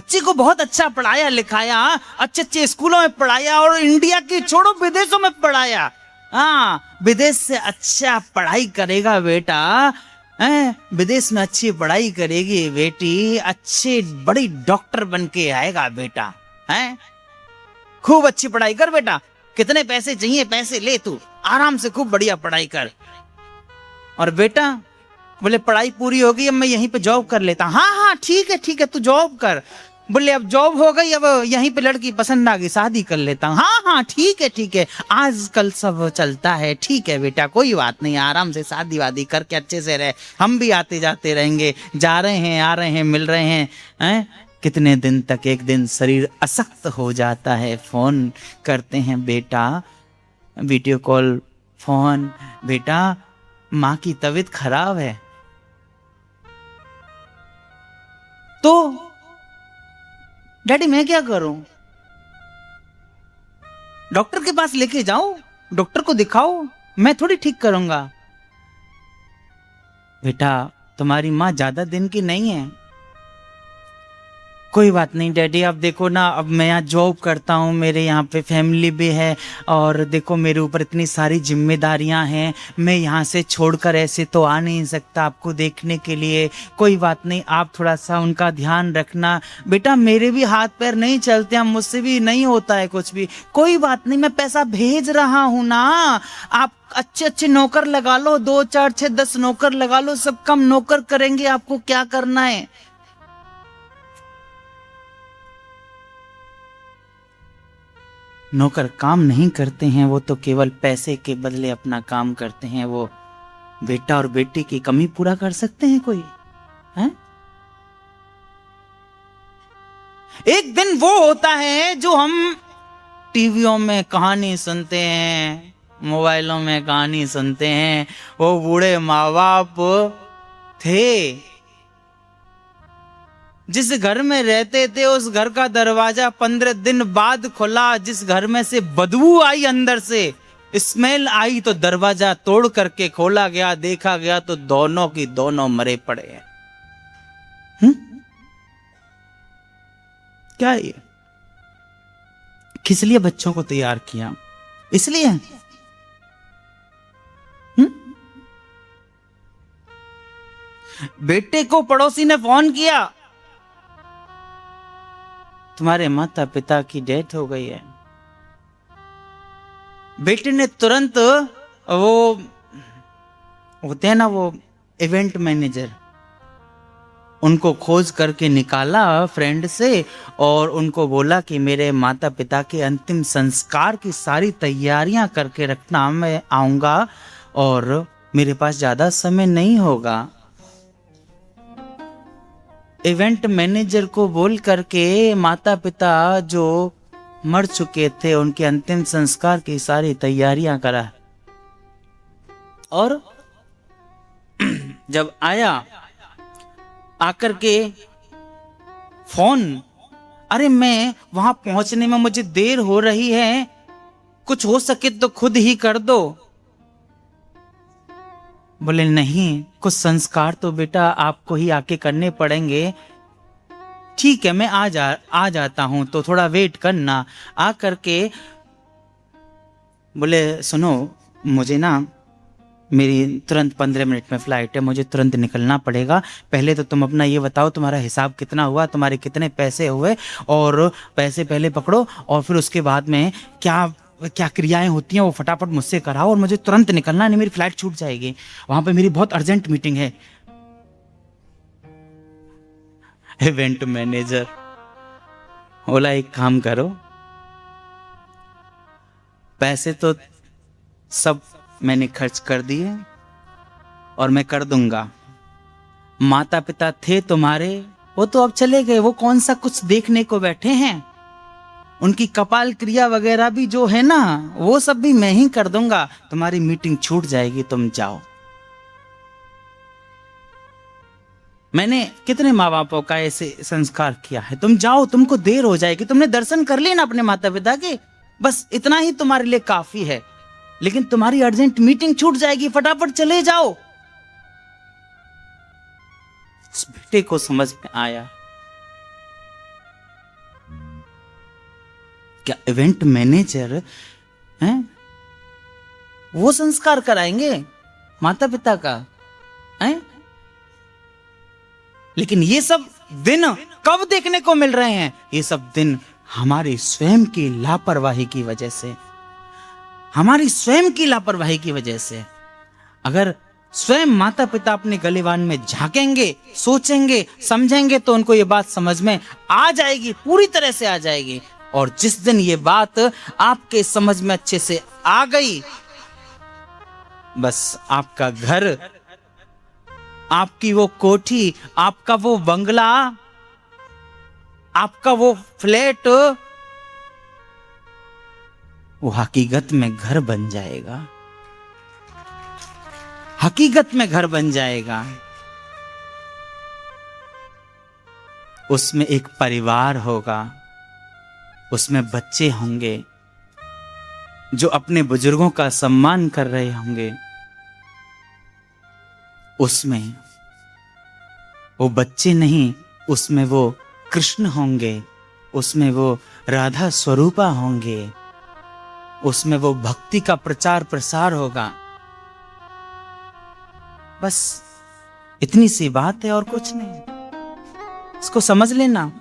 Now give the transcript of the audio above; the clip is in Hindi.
बच्चे को बहुत अच्छा पढ़ाया लिखाया, अच्छे अच्छे स्कूलों में पढ़ाया और इंडिया की छोड़ो विदेशों में पढ़ाया। हाँ, विदेश से अच्छा पढ़ाई करेगा बेटा, विदेश में अच्छी पढ़ाई करेगी बेटी, अच्छे बड़ी डॉक्टर बन के आएगा बेटा। हैं, खूब अच्छी पढ़ाई कर बेटा, कितने पैसे चाहिए पैसे ले, तू आराम से खूब बढ़िया पढ़ाई कर। और बेटा बोले पढ़ाई पूरी हो गई, अब मैं यहीं पे जॉब कर लेता। हाँ हाँ ठीक है तू जॉब कर। बोले अब जॉब हो गई, अब यहीं पे लड़की पसंद आ गई, शादी कर लेता हूँ। हाँ हाँ ठीक है, आजकल सब चलता है, ठीक है बेटा कोई बात नहीं, आराम से शादी वादी करके अच्छे से रहे, हम भी आते जाते रहेंगे, जा रहे हैं आ रहे हैं मिल रहे हैं। कितने दिन तक, एक दिन शरीर अशक्त हो जाता है, फोन करते हैं बेटा, वीडियो कॉल फोन, बेटा माँ की तबीयत खराब है। तो डैडी मैं क्या करूं, डॉक्टर के पास लेके जाओ, डॉक्टर को दिखाओ, मैं थोड़ी ठीक करूंगा। बेटा तुम्हारी माँ ज्यादा दिन की नहीं है। कोई बात नहीं डैडी, अब देखो ना, अब मैं यहाँ जॉब करता हूँ, मेरे यहाँ पे फैमिली भी है और देखो मेरे ऊपर इतनी सारी जिम्मेदारियाँ हैं, मैं यहाँ से छोड़कर ऐसे तो आ नहीं सकता आपको देखने के लिए। कोई बात नहीं, आप थोड़ा सा उनका ध्यान रखना। बेटा मेरे भी हाथ पैर नहीं चलते हैं, मुझसे भी नहीं होता है कुछ भी। कोई बात नहीं, मैं पैसा भेज रहा हूँ ना, आप अच्छे अच्छे नौकर लगा लो, 2 4 6 10 नौकर लगा लो, सब कम नौकर करेंगे, आपको क्या करना है। नौकर काम नहीं करते हैं, वो तो केवल पैसे के बदले अपना काम करते हैं। वो बेटा और बेटी की कमी पूरा कर सकते हैं कोई, हैं? एक दिन वो होता है जो हम टीवियों में कहानी सुनते हैं, मोबाइलों में कहानी सुनते हैं, वो बूढ़े माँ बाप थे जिस घर में रहते थे, उस घर का दरवाजा 15 दिन बाद खुला, जिस घर में से बदबू आई, अंदर से स्मेल आई, तो दरवाजा तोड़ करके खोला गया, देखा गया तो दोनों की दोनों मरे पड़े हैं। क्या ये किस लिए बच्चों को तैयार किया, इसलिए बेटे को पड़ोसी ने फोन किया, तुम्हारे माता पिता की डेथ हो गई है। बेटे ने तुरंत, वो होते हैं ना वो इवेंट मैनेजर, उनको खोज करके निकाला फ्रेंड से और उनको बोला कि मेरे माता पिता के अंतिम संस्कार की सारी तैयारियां करके रखना, मैं आऊंगा और मेरे पास ज्यादा समय नहीं होगा। इवेंट मैनेजर को बोल करके माता पिता जो मर चुके थे उनके अंतिम संस्कार की सारी तैयारियां करा। और जब आया, आकर के फोन, अरे मैं वहां पहुंचने में मुझे देर हो रही है, कुछ हो सके तो खुद ही कर दो। बोले नहीं, कुछ संस्कार तो बेटा आपको ही आके करने पड़ेंगे। ठीक है मैं आ जाता हूं, तो थोड़ा वेट करना। आ करके बोले सुनो, मुझे ना मेरी तुरंत 15 मिनट में फ्लाइट है, मुझे तुरंत निकलना पड़ेगा। पहले तो तुम अपना ये बताओ, तुम्हारा हिसाब कितना हुआ, तुम्हारे कितने पैसे हुए, और पैसे पहले पकड़ो और फिर उसके बाद में क्या क्या क्रियाएं होती हैं वो फटाफट मुझसे कराओ, और मुझे तुरंत निकलना, नहीं मेरी फ्लाइट छूट जाएगी, वहां पे मेरी बहुत अर्जेंट मीटिंग है। इवेंट मैनेजर बोला एक काम करो, पैसे तो सब मैंने खर्च कर दिए और मैं कर दूंगा। माता पिता थे तुम्हारे, वो तो अब चले गए, वो कौन सा कुछ देखने को बैठे हैं। उनकी कपाल क्रिया वगैरह भी जो है ना, वो सब भी मैं ही कर दूंगा। तुम्हारी मीटिंग छूट जाएगी, तुम जाओ। मैंने कितने माँ बापों का ऐसे संस्कार किया है, तुम जाओ, तुमको देर हो जाएगी, तुमने दर्शन कर लिए ना अपने माता पिता के, बस इतना ही तुम्हारे लिए काफी है। लेकिन तुम्हारी अर्जेंट मीटिंग छूट जाएगी, फटाफट चले जाओ। उस बेटे को समझ में आया क्या इवेंट मैनेजर हैं वो संस्कार कराएंगे माता पिता का हैं? लेकिन ये सब दिन कब देखने को मिल रहे हैं? ये सब दिन हमारी स्वयं की लापरवाही की वजह से, हमारी स्वयं की लापरवाही की वजह से। अगर स्वयं माता पिता अपने गलीवान में झांकेंगे, सोचेंगे, समझेंगे तो उनको ये बात समझ में आ जाएगी, पूरी तरह से आ जाएगी। और जिस दिन ये बात आपके समझ में अच्छे से आ गई, बस आपका घर, आपकी वो कोठी, आपका वो बंगला, आपका वो फ्लैट, वो हकीकत में घर बन जाएगा, हकीकत में घर बन जाएगा। उसमें एक परिवार होगा, उसमें बच्चे होंगे जो अपने बुजुर्गों का सम्मान कर रहे होंगे। उसमें वो बच्चे नहीं, उसमें वो कृष्ण होंगे, उसमें वो राधा स्वरूपा होंगे, उसमें वो भक्ति का प्रचार प्रसार होगा। बस इतनी सी बात है और कुछ नहीं। इसको समझ लेना।